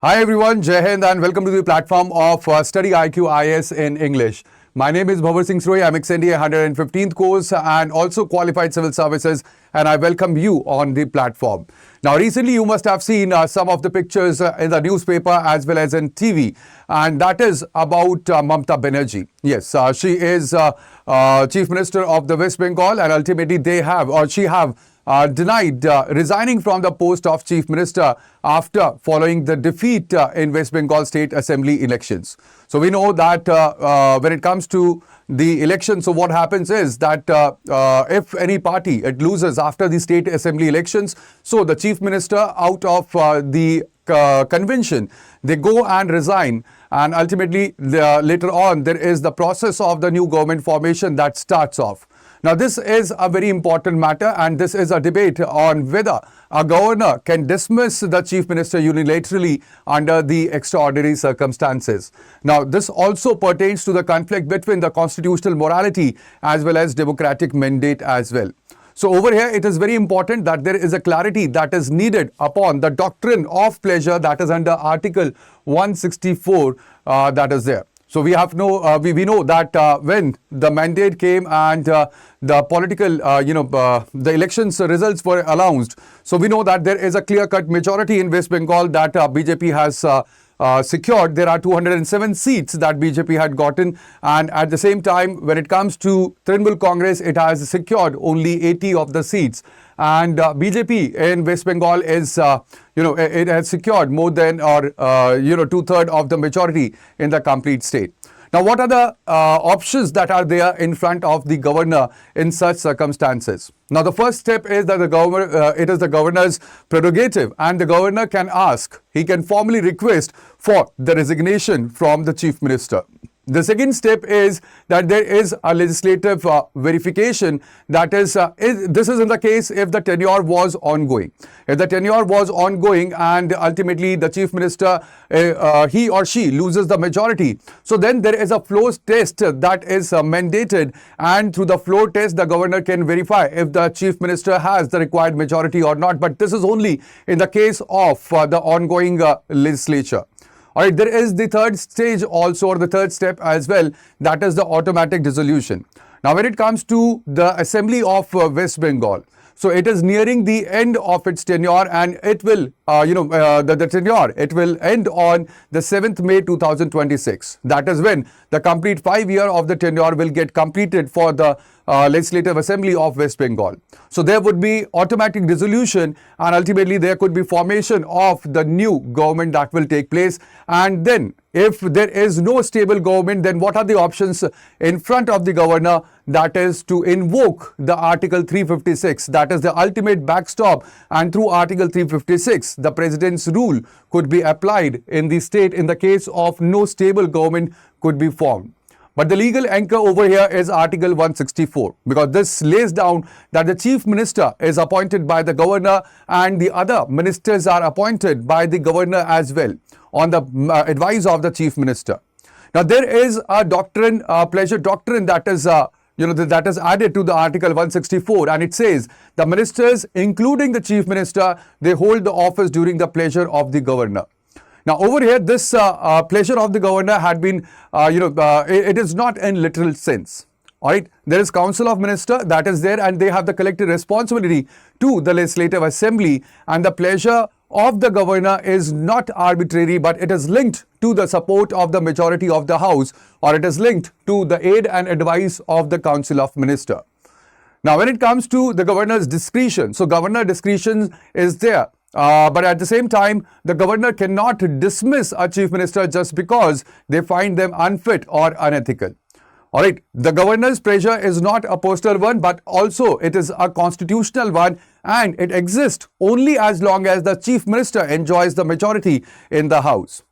Hi everyone, Jai Hind and welcome to the platform of StudyIQ IS in English. My name is Bhavar Singh Sroy. I'm XNDA 115th course and also qualified civil services, and I welcome you on the platform. Now recently you must have seen some of the pictures in the newspaper as well as in TV, and that is about Mamata Banerjee. Yes, she is Chief Minister of the West Bengal, and ultimately she have denied resigning from the post of Chief Minister after following the defeat in West Bengal State Assembly elections. So we know that when it comes to the election, so what happens is that if any party it loses after the State Assembly elections, so the Chief Minister out of the convention, they go and resign, and ultimately later on there is the process of the new government formation that starts off. Now, this is a very important matter, and this is a debate on whether a governor can dismiss the chief minister unilaterally under the extraordinary circumstances. Now, this also pertains to the conflict between the constitutional morality as well as democratic mandate as well. So over here, it is very important that there is a clarity that is needed upon the doctrine of pleasure that is under Article 164 that is there. So we know that when the mandate came and the political, the elections results were announced. So we know that there is a clear-cut majority in West Bengal that BJP has secured. There are 207 seats that BJP had gotten, and at the same time, when it comes to Trinamool Congress, it has secured only 80 of the seats. And BJP in West Bengal is, it has secured more than two-thirds of the majority in the complete state. Now, what are the options that are there in front of the governor in such circumstances? Now, the first step is that it is the governor's prerogative, and the governor can ask, he can formally request for the resignation from the chief minister. The second step is that there is a legislative verification. That is, this is in the case if the tenure was ongoing. If the tenure was ongoing and ultimately the chief minister, he or she loses the majority, so then there is a floor test that is mandated, and through the floor test, the governor can verify if the chief minister has the required majority or not. But this is only in the case of the ongoing legislature. All right, there is the third stage also, or the third step as well, that is the automatic dissolution. Now, when it comes to the Assembly of West Bengal, so it is nearing the end of its tenure, and it will, the tenure, it will end on the 7th May 2026. That is when the complete 5 year of the tenure will get completed for the Legislative Assembly of West Bengal. So there would be automatic dissolution, and ultimately there could be formation of the new government that will take place. And then if there is no stable government, then what are the options in front of the governor? That is to invoke the Article 356. That is the ultimate backstop, and through Article 356, the president's rule could be applied in the state in the case of no stable government could be formed. But the legal anchor over here is Article 164, because this lays down that the chief minister is appointed by the governor and the other ministers are appointed by the governor as well on the advice of the chief minister. Now, there is a doctrine, pleasure doctrine, that is that is added to the Article 164, and it says the ministers, including the chief minister, they hold the office during the pleasure of the governor. Now, over here, this pleasure of the governor had been, it is not in literal sense. All right, there is Council of Ministers that is there, and they have the collective responsibility to the Legislative Assembly, and the pleasure of the governor is not arbitrary, but it is linked to the support of the majority of the House, or it is linked to the aid and advice of the Council of Ministers. Now, when it comes to the governor's discretion, so governor discretion is there. But at the same time, the governor cannot dismiss a chief minister just because they find them unfit or unethical. All right, the governor's pleasure is not a personal one, but also it is a constitutional one, and it exists only as long as the chief minister enjoys the majority in the House.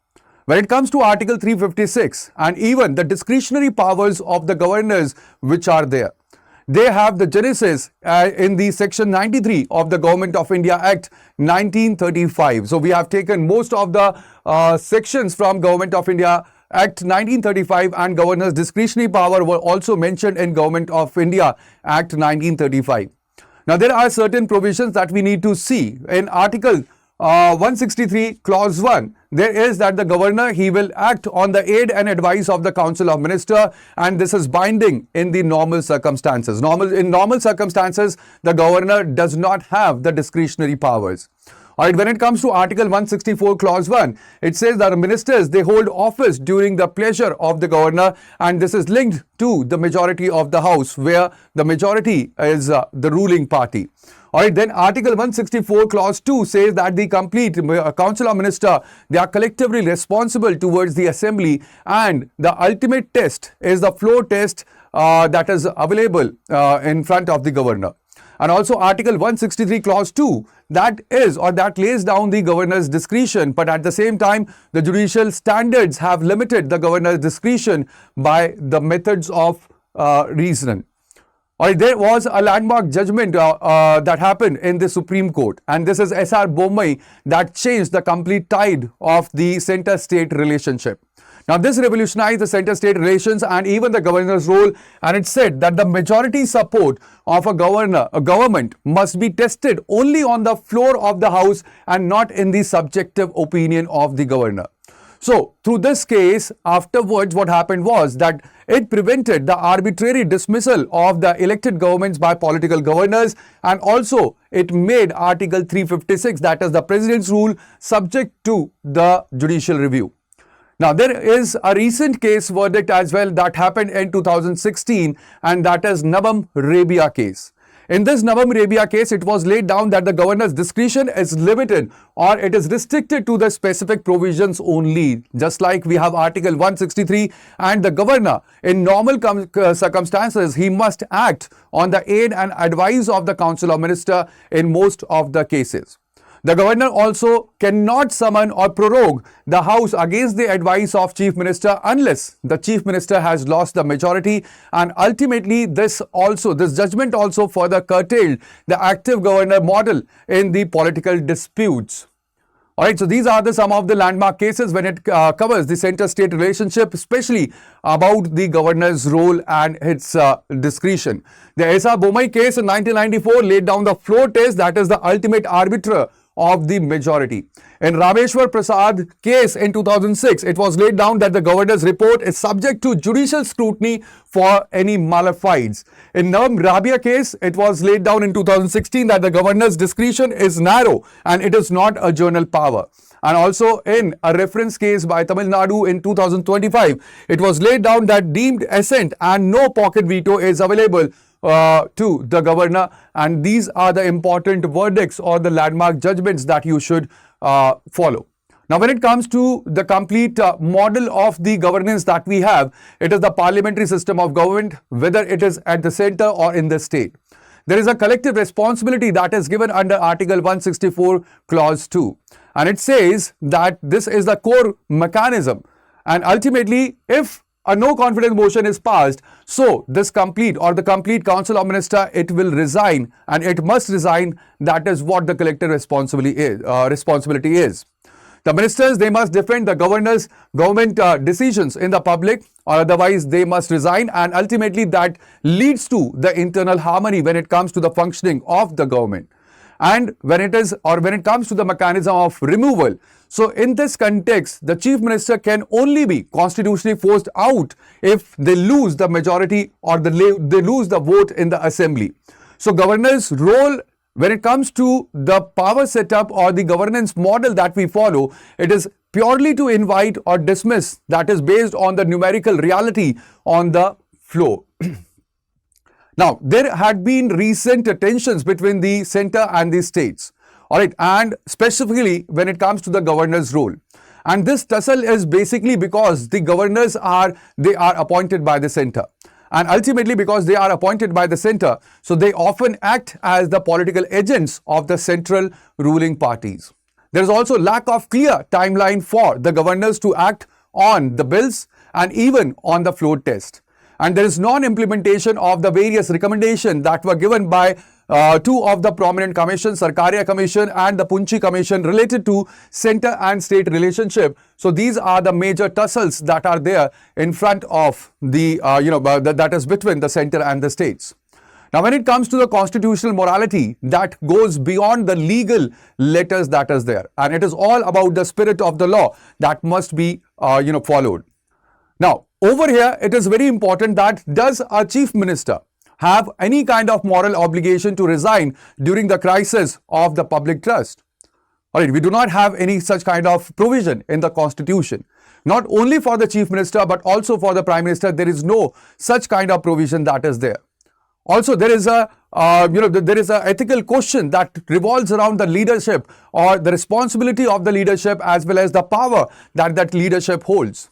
When it comes to Article 356 and even the discretionary powers of the governors which are there, they have the genesis in the Section 93 of the Government of India Act 1935. So we have taken most of the sections from Government of India Act 1935, and governor's discretionary power were also mentioned in Government of India Act 1935. Now, there are certain provisions that we need to see. In Article 163 clause 1, there is that the governor, he will act on the aid and advice of the council of minister, and this is binding in the normal circumstances. In normal circumstances, the governor does not have the discretionary powers. Alright, when it comes to Article 164 clause 1, it says that ministers, they hold office during the pleasure of the governor, and this is linked to the majority of the house, where the majority is the ruling party. Alright, then Article 164 clause 2 says that the complete council of minister, they are collectively responsible towards the assembly, and the ultimate test is the floor test that is available in front of the governor. And also Article 163 clause 2, that lays down the governor's discretion, but at the same time the judicial standards have limited the governor's discretion by the methods of reasoning. Alright, there was a landmark judgment that happened in the Supreme Court, and this is S.R. Bommai, that changed the complete tide of the center-state relationship. Now, this revolutionized the center-state relations and even the governor's role, and it said that the majority support of a government must be tested only on the floor of the house and not in the subjective opinion of the governor. So, through this case, afterwards what happened was that it prevented the arbitrary dismissal of the elected governments by political governors, and also it made Article 356, that is the President's rule, subject to the judicial review. Now, there is a recent case verdict as well that happened in 2016, and that is Navam Rabia case. In this Navam Rabia case, it was laid down that the governor's discretion is limited, or it is restricted to the specific provisions only. Just like we have Article 163, and the governor, in normal circumstances, he must act on the aid and advice of the council of minister in most of the cases. The governor also cannot summon or prorogue the house against the advice of chief minister unless the chief minister has lost the majority, and ultimately this judgment also further curtailed the active governor model in the political disputes. Alright, so these are some of the landmark cases when it covers the center-state relationship, especially about the governor's role and its discretion. The S.R. Bommai case in 1994 laid down the floor test, that is the ultimate arbiter of the majority. In Rameshwar Prasad case in 2006, it was laid down that the governor's report is subject to judicial scrutiny for any malafide. In Navam Rabia case, it was laid down in 2016 that the governor's discretion is narrow and it is not a journal power. And also in a reference case by Tamil Nadu in 2025, it was laid down that deemed assent and no pocket veto is available to the governor, and these are the important verdicts or the landmark judgments that you should follow. Now, when it comes to the complete model of the governance that we have, it is the parliamentary system of government, whether it is at the center or in the state. There is a collective responsibility that is given under Article 164 clause 2, and it says that this is the core mechanism, and ultimately if a no confidence motion is passed, so the complete council of minister, it will resign, and it must resign. That is what the collective responsibility is. The ministers, they must defend the governor's government decisions in the public, or otherwise they must resign, and ultimately that leads to the internal harmony when it comes to the functioning of the government. And when it comes to the mechanism of removal, so in this context, the chief minister can only be constitutionally forced out if they lose the majority or they lose the vote in the assembly. So governor's role when it comes to the power setup or the governance model that we follow, it is purely to invite or dismiss, that is based on the numerical reality on the floor. Now, there had been recent tensions between the center and the states, all right, and specifically when it comes to the governor's role. And this tussle is basically because the governors are appointed by the center. And ultimately because they are appointed by the center, so they often act as the political agents of the central ruling parties. There is also lack of clear timeline for the governors to act on the bills and even on the floor test. And there is non-implementation of the various recommendations that were given by two of the prominent commissions, Sarkaria Commission and the Punchi Commission, related to center and state relationship. So these are the major tussles that are there in front of the, that is between the center and the states. Now, when it comes to the constitutional morality, that goes beyond the legal letters that is there, and it is all about the spirit of the law that must be, followed. Now, over here, it is very important that does a chief minister have any kind of moral obligation to resign during the crisis of the public trust? All right, we do not have any such kind of provision in the constitution. Not only for the chief minister, but also for the prime minister, there is no such kind of provision that is there. Also, there is a ethical question that revolves around the leadership or the responsibility of the leadership as well as the power that leadership holds.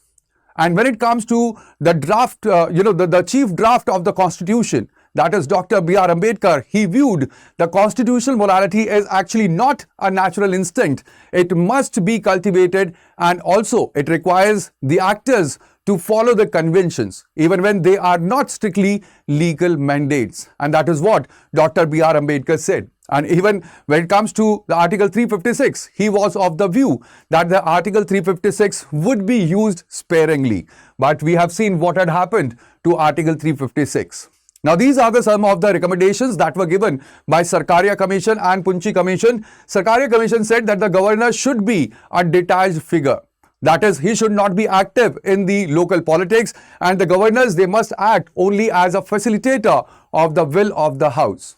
And when it comes to the draft, the chief draft of the constitution, that is Dr. B.R. Ambedkar, he viewed the constitutional morality as actually not a natural instinct. It must be cultivated, and also it requires the actors to follow the conventions, even when they are not strictly legal mandates. And that is what Dr. B.R. Ambedkar said. And even when it comes to the Article 356, he was of the view that the Article 356 would be used sparingly. But we have seen what had happened to Article 356. Now, these are some of the recommendations that were given by Sarkaria Commission and Punchi Commission. Sarkaria Commission said that the governor should be a detached figure. That is, he should not be active in the local politics, and the governors, they must act only as a facilitator of the will of the house.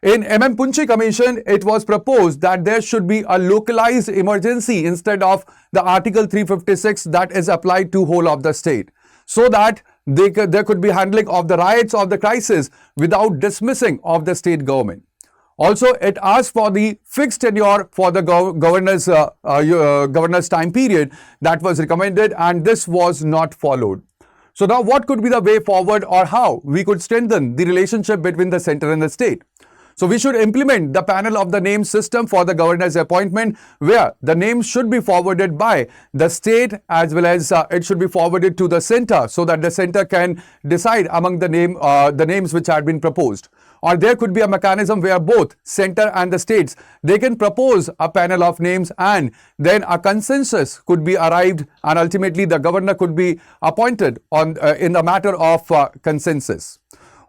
In MM Punchi Commission, it was proposed that there should be a localized emergency instead of the Article 356 that is applied to whole of the state, so that there could be handling of the riots of the crisis without dismissing of the state government. Also, it asked for the fixed tenure for the governor's time period that was recommended, and this was not followed. So now what could be the way forward, or how we could strengthen the relationship between the center and the state? So we should implement the panel of the name system for the governor's appointment, where the names should be forwarded by the state as well as it should be forwarded to the center, so that the center can decide among the names which had been proposed. Or there could be a mechanism where both center and the states, they can propose a panel of names, and then a consensus could be arrived, and ultimately the governor could be appointed in the matter of consensus.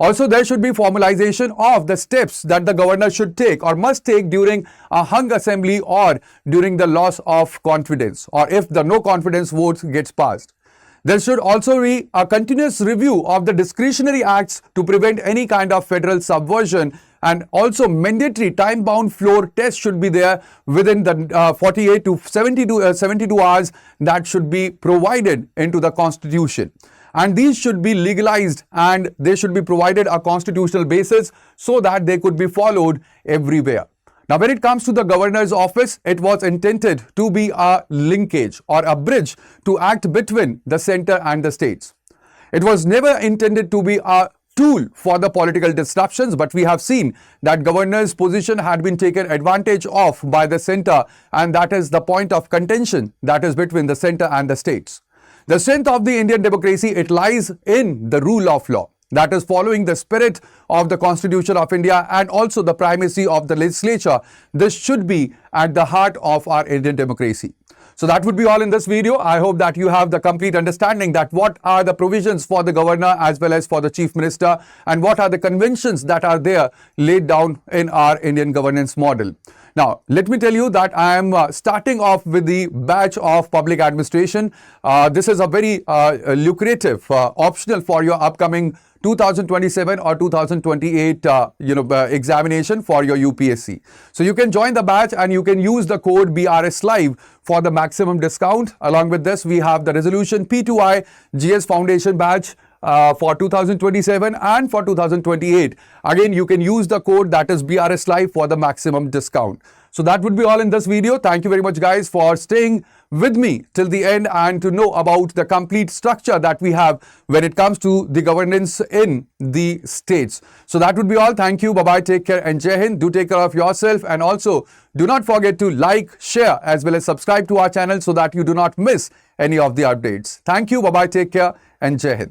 Also, there should be formalization of the steps that the governor should take or must take during a hung assembly or during the loss of confidence, or if the no confidence vote gets passed. There should also be a continuous review of the discretionary acts to prevent any kind of federal subversion, and also mandatory time-bound floor tests should be there within the 48 to 72 hours that should be provided into the constitution. And these should be legalized, and they should be provided a constitutional basis so that they could be followed everywhere. Now, when it comes to the governor's office, it was intended to be a linkage or a bridge to act between the center and the states. It was never intended to be a tool for the political disruptions, but we have seen that governor's position had been taken advantage of by the center, and that is the point of contention that is between the center and the states. The strength of the Indian democracy, it lies in the rule of law. That is following the spirit of the Constitution of India and also the primacy of the legislature. This should be at the heart of our Indian democracy. So that would be all in this video. I hope that you have the complete understanding that what are the provisions for the governor as well as for the chief minister, and what are the conventions that are there laid down in our Indian governance model. Now, let me tell you that I am starting off with the batch of public administration. This is a very lucrative optional for your upcoming 2027 or 2028 examination for your UPSC. So you can join the batch and you can use the code BRS Live for the maximum discount. Along with this, we have the resolution P2I GS Foundation batch for 2027 and for 2028. Again, you can use the code that is BRS Live for the maximum discount. So that would be all in this video. Thank you very much, guys, for staying with me till the end and to know about the complete structure that we have when it comes to the governance in the states. So that would be all. Thank you. Bye-bye. Take care and Jai Hind. Do take care of yourself, and also do not forget to like, share as well as subscribe to our channel so that you do not miss any of the updates. Thank you. Bye-bye. Take care and Jai Hind.